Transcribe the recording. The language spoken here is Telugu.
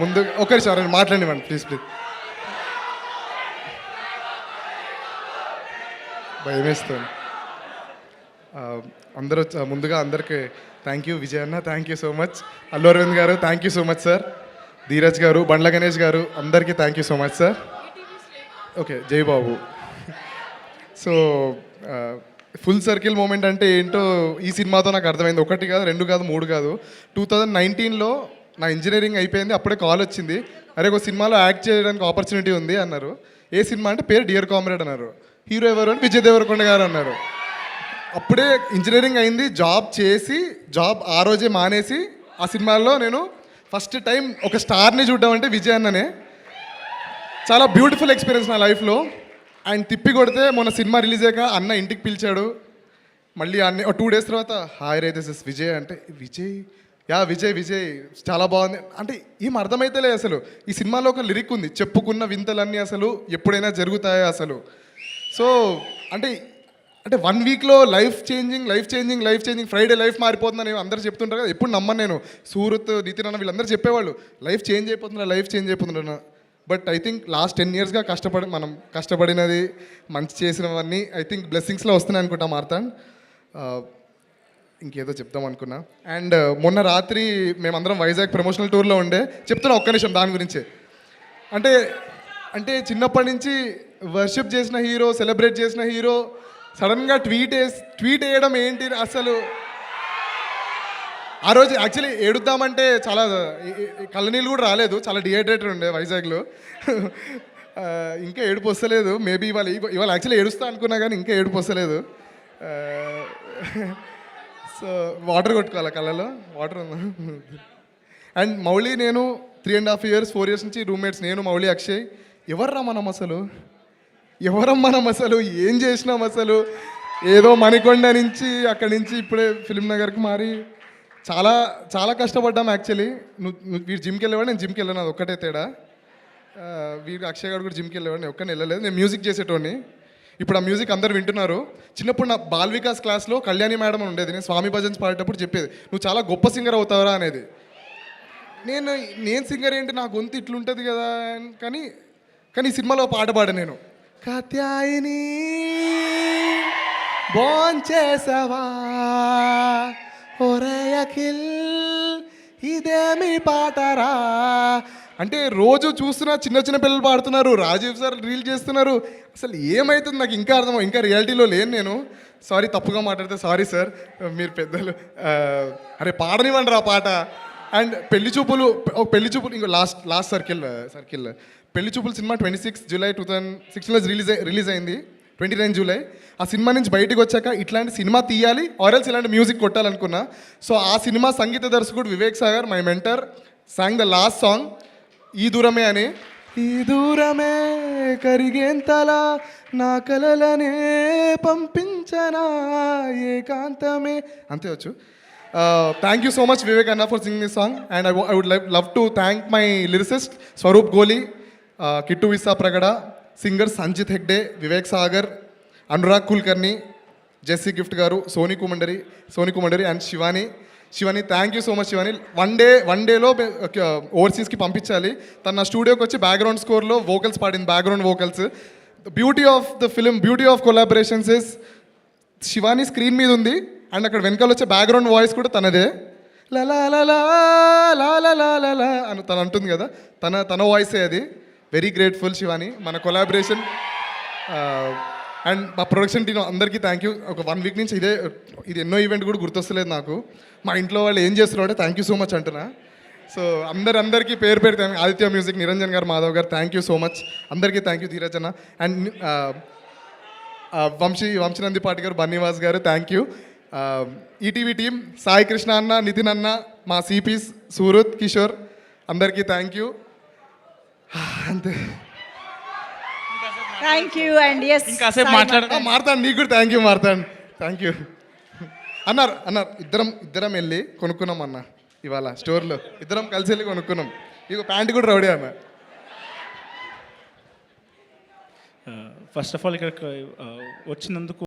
ముందు ఒకరి సార్ మాట్లాడివ్వండి ప్లీజ్ ప్లీజ్. భయమేస్తుంది. అందరూ ముందుగా అందరికీ thank you. Vijay anna thank you so much. Allu Aravind garu thank you so much sir. Dheeraj garu, Bandla Ganesh garu, అందరికీ thank you so much sir. Okay, Jai Babu. So full circle moment అంటే ఏంటో ఈ సినిమాతో నాకు అర్థమైంది. ఒకటి కాదు, రెండు కాదు, మూడు కాదు. 2019లో నా ఇంజనీరింగ్ అయిపోయింది. అప్పుడే కాల్ వచ్చింది, అరే ఒక సినిమాలో యాక్ట్ చేయడానికి ఆపర్చునిటీ ఉంది అన్నారు. ఏ సినిమా అంటే పేరు డియర్ కామ్రేడ్ అన్నారు. హీరో ఎవరు అంటే విజయ్ దేవరకొండ గారు అన్నారు. అప్పుడే ఇంజనీరింగ్ అయింది, జాబ్ ఆ రోజే మానేసి ఆ సినిమాల్లో నేను ఫస్ట్ టైం ఒక స్టార్ని చూడడం అంటే విజయ్ అన్ననే. చాలా బ్యూటిఫుల్ ఎక్స్పీరియన్స్ నా లైఫ్లో. ఆయన తిప్పి కొడితే మొన్న సినిమా రిలీజ్ అయ్యాక అన్న ఇంటికి పిలిచాడు. మళ్ళీ అన్న 2 days తర్వాత hi ray this is Vijay అంటే విజయ్ చాలా బాగుంది అంటే ఏం అర్థమైతేలే. అసలు ఈ సినిమాలో ఒక లిరిక్ ఉంది, చెప్పుకున్న వింతలన్నీ అసలు ఎప్పుడైనా జరుగుతాయా అసలు. సో అంటే 1 weekలో లైఫ్ చేంజింగ్ ఫ్రైడే లైఫ్ మారిపోతుందని అందరూ చెప్తుంటారు కదా. ఎప్పుడు నమ్మను నేను. సూరత్, నితిన్ అన్న వీళ్ళందరూ చెప్పేవాళ్ళు లైఫ్ చేంజ్ అయిపోతున్నా. బట్ ఐ థింక్ లాస్ట్ 10 yearsగా మనం కష్టపడినది, మంచి చేసినవన్నీ ఐ థింక్ బ్లెస్సింగ్స్లో వస్తున్నాయి అనుకుంటా మార్తాండ్. ఇంకేదో చెప్దాం అనుకున్నా. అండ్ మొన్న రాత్రి మేమందరం వైజాగ్ ప్రమోషనల్ టూర్లో ఉండే. చెప్తున్నా ఒక్క నిమిషం దాని గురించి. అంటే చిన్నప్పటి నుంచి వర్షిప్ చేసిన హీరో, సెలబ్రేట్ చేసిన హీరో సడన్గా ట్వీట్ వేయడం ఏంటి అసలు. ఆ రోజు యాక్చువల్లీ ఏడుద్దామంటే చాలా కళ్ళనీళ్ళు కూడా రాలేదు, చాలా డిహైడ్రేటెడ్ ఉండే వైజాగ్లో. ఇంకా ఏడుపు వస్తలేదు. మేబీ ఇవాళ యాక్చువల్లీ ఏడుస్తా అనుకున్నా కానీ ఇంకా ఏడుపు వస్తలేదు. సో వాటర్ కొట్టుకోవాలి కళ్ళలో, వాటర్ ఉందా. అండ్ మౌళి నేను 3.5 years 4 years నుంచి రూమ్మేట్స్. నేను, మౌళి, అక్షయ్. ఎవరం మనం అసలు ఏం చేసినాం అసలు. ఏదో మణికొండ నుంచి అక్కడి నుంచి ఇప్పుడే ఫిలిం నగర్కి మారి చాలా చాలా కష్టపడ్డాం యాక్చువల్లీ. వీడు జిమ్కి వెళ్ళేవాడు, నేను జిమ్కి వెళ్ళాను, అది ఒక్కటే తేడా. వీడు అక్షయ్ గారు కూడా జిమ్కి వెళ్ళేవాడు, నేను ఒక్కనే వెళ్ళలేదు. నేను మ్యూజిక్ చేసేటోడిని. ఇప్పుడు ఆ మ్యూజిక్ అందరు వింటున్నారు. చిన్నప్పుడు నా బాల్ వికాస్ క్లాస్లో కళ్యాణి మేడం ఉండేది. నేను స్వామి భజన్స్ పాడేటప్పుడు చెప్పేది, నువ్వు చాలా గొప్ప సింగర్ అవుతావరా అనేది. నేను సింగర్ ఏంటి, నా గొంతు ఇట్లుంటుంది కదా. కానీ ఈ సినిమాలో పాట పాడా నేను. కాత్యాయిని భోంచేసావా ఒరే అఖిల్ ఇదేమి పాటరా అంటే రోజు చూస్తున్నా చిన్న పిల్లలు పాడుతున్నారు, రాజీవ్ సార్ రీల్ చేస్తున్నారు. అసలు ఏమవుతుంది నాకు ఇంకా అర్థం, ఇంకా రియాలిటీలో లేను నేను. సారీ తప్పుగా మాట్లాడితే సారీ సార్, మీరు పెద్దలు. అరే పాడనివ్వండి రా పాట. అండ్ పెళ్లి చూపులు ఇంకో లాస్ట్ సర్కిల్ పెళ్లి చూపులు సినిమా 26 July 2016లో రిలీజ్ అయింది. 29 July. ఆ సినిమా నుంచి బయటకు వచ్చాక ఇట్లాంటి సినిమా తీయాలి, ఆర్ఎల్స్ ఇలాంటి మ్యూజిక్ కొట్టాలనుకున్నా. సో ఆ సినిమా సంగీత దర్శకుడు Vivek Sagar, my mentor, song the last song ఈ దూరమే అని. ఈ దూరమే కరిగేంతలా నా కలలనే పంపించనా ఏకాంతమే, అంతే వచ్చు. Thank you so much Vivek anna for singing this song. And I would love to thank my lyricist Swaroop Goli, Kittu Visa Pragada, singer Sanjith Hegde, Vivek Sagar, Anurag Kulkarni, Jassie Gift garu, Sony Komanduri and Shivani thank you so much. Shivani one డేలో ఓవర్సీస్కి పంపించాలి. తన నా స్టూడియోకి వచ్చి బ్యాక్గ్రౌండ్ స్కోర్లో వోకల్స్ పాడింది, background vocals. Beauty of the film, beauty of collaborations is Shivani screen మీద ఉంది అండ్ అక్కడ వెనకాల వచ్చే బ్యాక్గ్రౌండ్ వాయిస్ కూడా తనదే. లలా లలా లా అని తను అంటుంది కదా, తన వాయిసే అది. వెరీ గ్రేట్ఫుల్ శివాని, మన కొలాబరేషన్. అండ్ మా ప్రొడక్షన్ టీం అందరికీ థ్యాంక్ యూ. ఒక 1 week నుంచి ఇది ఎన్నో ఈవెంట్ కూడా గుర్తొస్తలేదు నాకు. మా ఇంట్లో వాళ్ళు ఏం చేస్తున్నారు అంటే థ్యాంక్ యూ సో మచ్ అంటున్నా. సో అందరికీ పేరు థ్యాంక్. ఆదిత్య మ్యూజిక్, నిరంజన్ గారు, మాధవ్ గారు థ్యాంక్ యూ సో మచ్. అందరికీ థ్యాంక్ యూ. ధీరజ్ అన్న అండ్ వంశీనందిపాటి గారు, బన్నీవాస్ గారు thank you. ETV team, Sai Krishna అన్న, నితిన్ అన్న, మా సిపీస్ సూరత్, కిషోర్, అందరికీ థ్యాంక్ యూ. అంతే. Thank you. అండ్ ఎస్ మారుతాను, నీకు కూడా థ్యాంక్ యూ అన్నారు. ఇద్దరం వెళ్ళి కొనుక్కున్నాం అన్న ఇవాళ స్టోర్లో. ఇద్దరం కలిసి వెళ్ళి కొనుక్కున్నాం. ఇక ప్యాంట్ కూడా రౌడీ అన్న. ఫస్ట్ ఆఫ్ ఆల్ ఇక్కడ వచ్చినందుకు